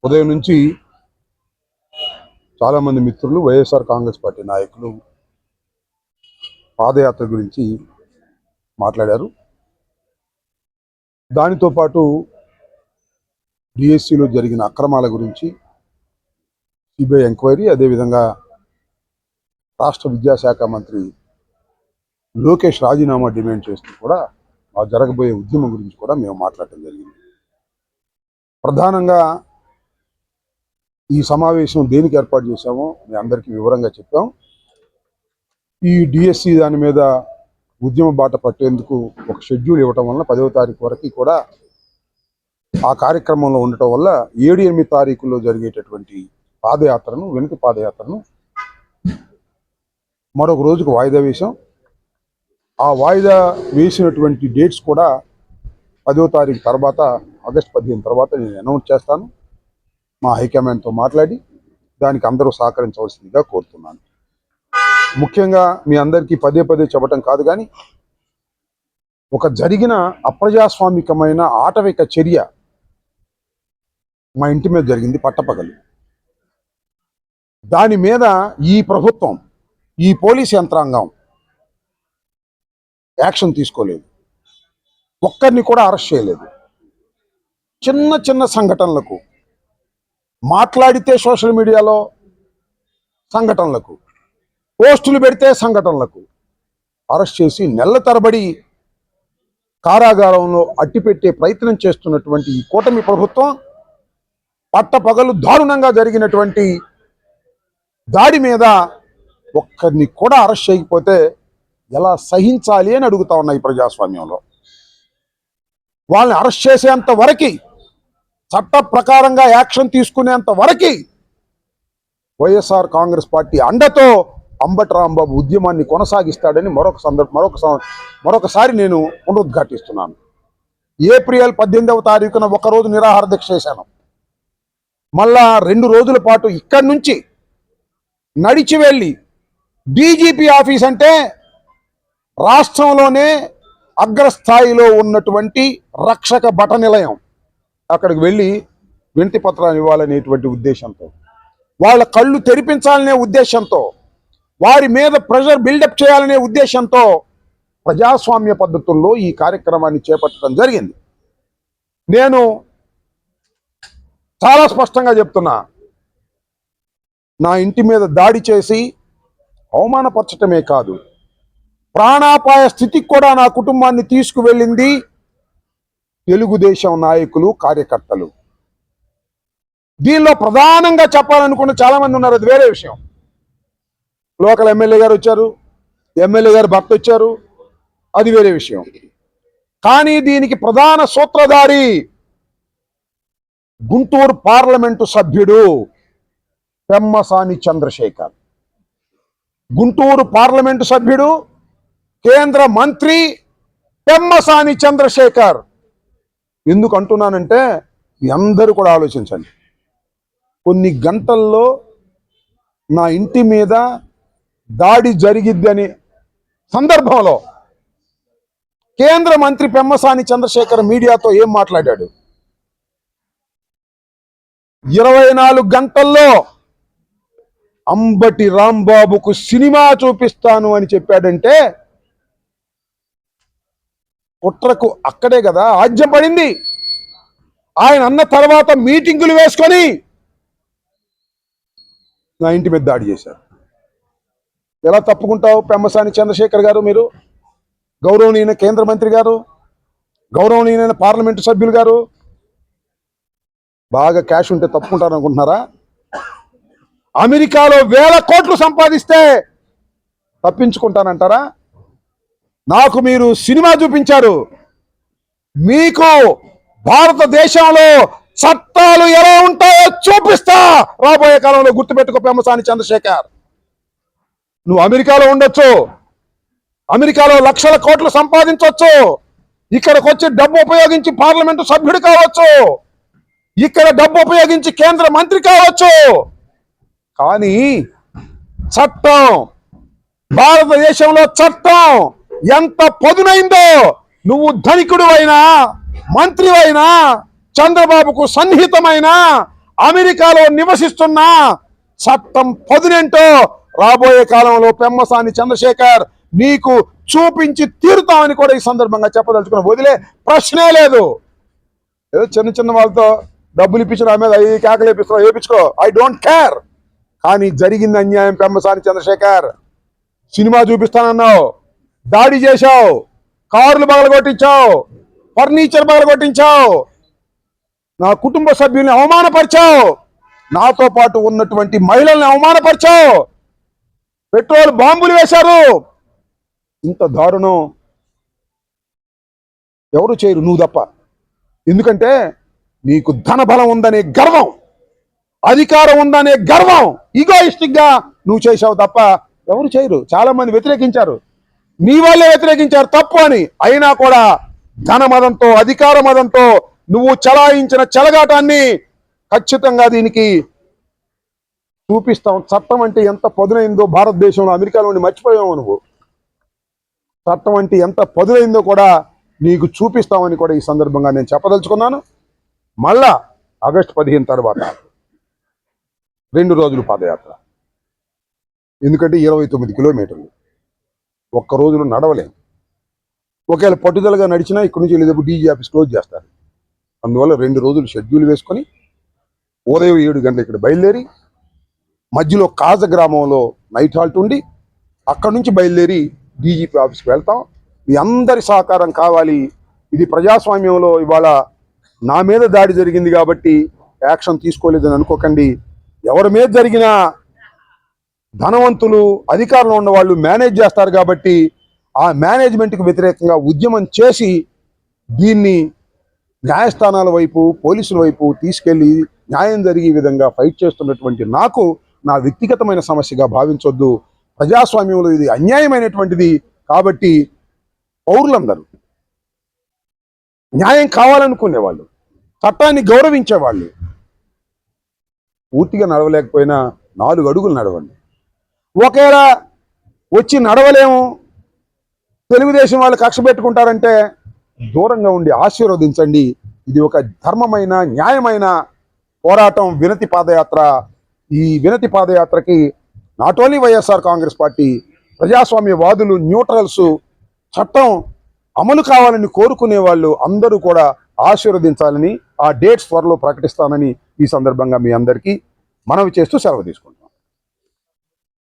ఉదయం నుంచి చాలామంది మిత్రులు వైఎస్ఆర్ కాంగ్రెస్ పార్టీ నాయకులు పాదయాత్ర గురించి మాట్లాడారు. దానితో పాటు డిఎస్సిలో జరిగిన అక్రమాల గురించి సిబిఐ ఎంక్వైరీ, అదేవిధంగా రాష్ట్ర విద్యాశాఖ మంత్రి లోకేష్ రాజీనామా డిమాండ్ చేస్తూ కూడా ఆ జరగబోయే ఉద్యమం గురించి కూడా మేము మాట్లాడటం జరిగింది. ప్రధానంగా ఈ సమావేశం దేనికి ఏర్పాటు చేశామో మీ అందరికీ వివరంగా చెప్పాం. ఈ డిఎస్సి దాని మీద ఉద్యమ బాట పట్టేందుకు ఒక షెడ్యూల్ ఇవ్వటం వలన 10వ తారీఖు వరకు కూడా ఆ కార్యక్రమంలో ఉండటం వల్ల 7-8 తారీఖుల్లో జరిగేటటువంటి పాదయాత్రను, వెనుక పాదయాత్రను మరొక రోజుకు వాయిదా వేశాం. ఆ వాయిదా వేసినటువంటి డేట్స్ కూడా 10వ తారీఖు తర్వాత, ఆగస్టు 15 తర్వాత నేను అనౌన్స్ చేస్తాను. మా హైకమాండ్తో మాట్లాడి దానికి అందరూ సహకరించవలసిందిగా కోరుతున్నాను. ముఖ్యంగా మీ అందరికీ పదే చెప్పటం కాదు, కానీ ఒక జరిగిన అప్రజాస్వామికమైన ఆటవిక చర్య మా ఇంటి మీద జరిగింది పట్టపగలు. దాని మీద ఈ ప్రభుత్వం, ఈ పోలీస్ యంత్రాంగం యాక్షన్ తీసుకోలేదు, ఒక్కరిని కూడా అరెస్ట్ చేయలేదు. చిన్న సంఘటనలకు, మాట్లాడితే సోషల్ మీడియాలో సంఘటనలకు, పోస్టులు పెడితే సంఘటనలకు అరెస్ట్ చేసి నెలల తరబడి కారాగారంలో అట్టిపెట్టే ప్రయత్నం చేస్తున్నటువంటి ఈ కూటమి ప్రభుత్వం పట్టపగలు దారుణంగా జరిగినటువంటి దాడి మీద ఒక్కరిని కూడా అరెస్ట్ చేయకపోతే ఎలా సహించాలి అని అడుగుతా ఉన్నాయి. ప్రజాస్వామ్యంలో వాళ్ళని అరెస్ట్ చేసేంత వరకు, చట్ట ప్రకారంగా యాక్షన్ తీసుకునేంత వరకు వైఎస్ఆర్ కాంగ్రెస్ పార్టీ అండతో అంబటి రాంబాబు ఉద్యమాన్ని కొనసాగిస్తాడని మరొకసారి నేను పునరుద్ఘాటిస్తున్నాను. ఏప్రిల్ 18వ తారీఖున ఒకరోజు నిరాహార దీక్ష చేశాను. మళ్ళా 2 రోజుల పాటు ఇక్కడి నుంచి నడిచి వెళ్ళి డీజీపీ ఆఫీస్ అంటే రాష్ట్రంలోనే అగ్రస్థాయిలో ఉన్నటువంటి రక్షక భట నిలయం, అక్కడికి వెళ్ళి వినతి పత్రాన్ని ఇవ్వాలనేటువంటి ఉద్దేశంతో, వాళ్ళ కళ్ళు తెరిపించాలనే ఉద్దేశంతో, వారి మీద ప్రెషర్ బిల్డప్ చేయాలనే ఉద్దేశంతో ప్రజాస్వామ్య పద్ధతుల్లో ఈ కార్యక్రమాన్ని చేపట్టడం జరిగింది. నేను చాలా స్పష్టంగా చెప్తున్నా, నా ఇంటి మీద దాడి చేసి అవమానపరచటమే కాదు, ప్రాణాపాయ స్థితికి కూడా నా కుటుంబాన్ని తీసుకువెళ్ళింది తెలుగుదేశం నాయకులు, కార్యకర్తలు. దీనిలో ప్రధానంగా చెప్పాలనుకున్న చాలా మంది ఉన్నారు, అది వేరే విషయం. లోకల్ ఎమ్మెల్యే గారు వచ్చారు, ఎమ్మెల్యే గారు భర్త వచ్చారు, అది వేరే విషయం. కానీ దీనికి ప్రధాన సూత్రధారి గుంటూరు పార్లమెంటు సభ్యుడు పెమ్మసాని చంద్రశేఖర్. గుంటూరు పార్లమెంటు సభ్యుడు, కేంద్ర మంత్రి పెమ్మసాని చంద్రశేఖర్. ఎందుకు అంటున్నానంటే మీ అందరూ కూడా ఆలోచించండి. కొన్ని గంటల్లో నా ఇంటి మీద దాడి జరిగిద్దని సందర్భంలో కేంద్ర మంత్రి పెమ్మసాని చంద్రశేఖర్ మీడియాతో ఏం మాట్లాడాడు? 24 గంటల్లో అంబటి రాంబాబుకు సినిమా చూపిస్తాను అని చెప్పాడంటే కుట్రకు అక్కడే కదా ఆజ్యం పడింది. ఆయన అన్న తర్వాత మీటింగులు వేసుకొని నా ఇంటి మీద దాడి చేశారు. ఎలా తప్పుకుంటావు పెమ్మసాని చంద్రశేఖర్ గారు? మీరు గౌరవనీయ కేంద్ర మంత్రి గారు, గౌరవనీయమైన పార్లమెంటు సభ్యులు గారు, బాగా క్యాష్ ఉంటే తప్పుకుంటారు అనుకుంటున్నారా? అమెరికాలో 1000 కోట్లు సంపాదిస్తే తప్పించుకుంటానంటారా? నాకు మీరు సినిమా చూపించారు. మీకు భారతదేశంలో చట్టాలు ఎలా ఉంటాయో చూపిస్తా రాబోయే కాలంలో. గుర్తుపెట్టుకో పెమ్మసాని చంద్రశేఖర్, నువ్వు అమెరికాలో ఉండొచ్చు, అమెరికాలో లక్షల కోట్లు సంపాదించవచ్చు, ఇక్కడికి వచ్చి డబ్బు ఉపయోగించి పార్లమెంటు సభ్యుడు కావచ్చు, ఇక్కడ డబ్బు ఉపయోగించి కేంద్ర మంత్రి కావచ్చు. కానీ చట్టం, భారతదేశంలో చట్టం ఎంత పదునైందో నువ్వు ధనికుడు అయినా, మంత్రి అయినా, చంద్రబాబుకు సన్నిహితమైన అమెరికాలో నివసిస్తున్న చట్టం పదునేంటో రాబోయే కాలంలో పెమ్మసాని చంద్రశేఖర్ నీకు చూపించి తీరుతామని కూడా ఈ సందర్భంగా చెప్పదలుచుకున్న. వదిలే ప్రశ్నే లేదు. ఏదో చిన్న చిన్న వాళ్ళతో డబ్బులు ఇప్పించిన మీద అవి కేకలు వేపిస్తావు, వేపించుకో, ఐ డోంట్ కేర్. కానీ జరిగింది అన్యాయం. పెమ్మసాని చంద్రశేఖర్ సినిమా చూపిస్తానన్నావు, దాడి చేశావు, కార్లు పగలగొట్టించావు, ఫర్నిచర్ పగలగొట్టించావు, నా కుటుంబ సభ్యుల్ని అవమానపరిచావు, నాతో పాటు ఉన్నటువంటి మహిళల్ని అవమానపరిచావు, పెట్రోల్ బాంబులు వేశారు. ఇంత దారుణం ఎవరు చేయరు, నువ్వు తప్ప. ఎందుకంటే నీకు ధన బలం ఉందనే గర్వం, అధికారం ఉందనే గర్వం, ఈగోయిస్టిక్ గా నువ్వు చేశావు తప్ప ఎవరు చేయరు. చాలా మంది వ్యతిరేకించారు, నీ వాళ్ళే వ్యతిరేకించారు తప్పు అని. అయినా కూడా ధన మదంతో, అధికార మదంతో నువ్వు చలాయించిన చెలగాటాన్ని ఖచ్చితంగా దీనికి చూపిస్తాం. చట్టం అంటే ఎంత పదునైందో భారతదేశంలో, అమెరికాలో ఉండి మర్చిపోయావు నువ్వు. చట్టం అంటే ఎంత పదునైందో కూడా నీకు చూపిస్తామని కూడా ఈ సందర్భంగా నేను చెప్పదలుచుకున్నాను. మళ్ళా ఆగస్టు 15 తర్వాత 2 రోజులు పాదయాత్ర. ఎందుకంటే 29 కిలోమీటర్లు ఒక్క రోజులో నడవలేము. ఒకవేళ పట్టుదలగా నడిచినా ఇక్కడి నుంచి వెళ్ళేటప్పుడు డీజీ ఆఫీస్ క్లోజ్ చేస్తారు. అందువల్ల 2 రోజులు షెడ్యూల్ వేసుకొని ఉదయం 7 గంటలు ఇక్కడ బయలుదేరి మధ్యలో కాజ గ్రామంలో నైట్ హాల్ట్ ఉండి అక్కడి నుంచి బయలుదేరి డీజీపీ ఆఫీస్కి వెళ్తాం. మీ అందరి సహకారం కావాలి. ఇది ప్రజాస్వామ్యంలో ఇవాళ నా మీద దాడి జరిగింది కాబట్టి యాక్షన్ తీసుకోలేదని అనుకోకండి. ఎవరి మీద జరిగినా ధనవంతులు, అధికారంలో ఉన్న వాళ్ళు మేనేజ్ చేస్తారు కాబట్టి ఆ మేనేజ్మెంట్కి వ్యతిరేకంగా ఉద్యమం చేసి దీన్ని న్యాయస్థానాల వైపు, పోలీసుల వైపు తీసుకెళ్లి న్యాయం జరిగే విధంగా ఫైట్ చేస్తున్నటువంటి నాకు నా వ్యక్తిగతమైన సమస్యగా భావించొద్దు. ప్రజాస్వామ్యంలో ఇది అన్యాయమైనటువంటిది కాబట్టి పౌరులందరూ న్యాయం కావాలనుకునేవాళ్ళు, చట్టాన్ని గౌరవించేవాళ్ళు పూర్తిగా నడవలేకపోయినా 4 అడుగులు నడవండి. ఒకవేళ వచ్చి నడవలేము, తెలుగుదేశం వాళ్ళు కక్ష పెట్టుకుంటారంటే దూరంగా ఉండి ఆశీర్వదించండి. ఇది ఒక ధర్మమైన, న్యాయమైన పోరాటం, వినతి పాదయాత్ర. ఈ వినతి పాదయాత్రకి not only YSR Congress party, ప్రజాస్వామ్యవాదులు, న్యూట్రల్స్, చట్టం అమలు కావాలని కోరుకునే వాళ్ళు అందరూ కూడా ఆశీర్వదించాలని, ఆ డేట్స్ త్వరలో ప్రకటిస్తానని ఈ సందర్భంగా మీ అందరికీ మనవి చేస్తూ సెలవు తీసుకుంటాం.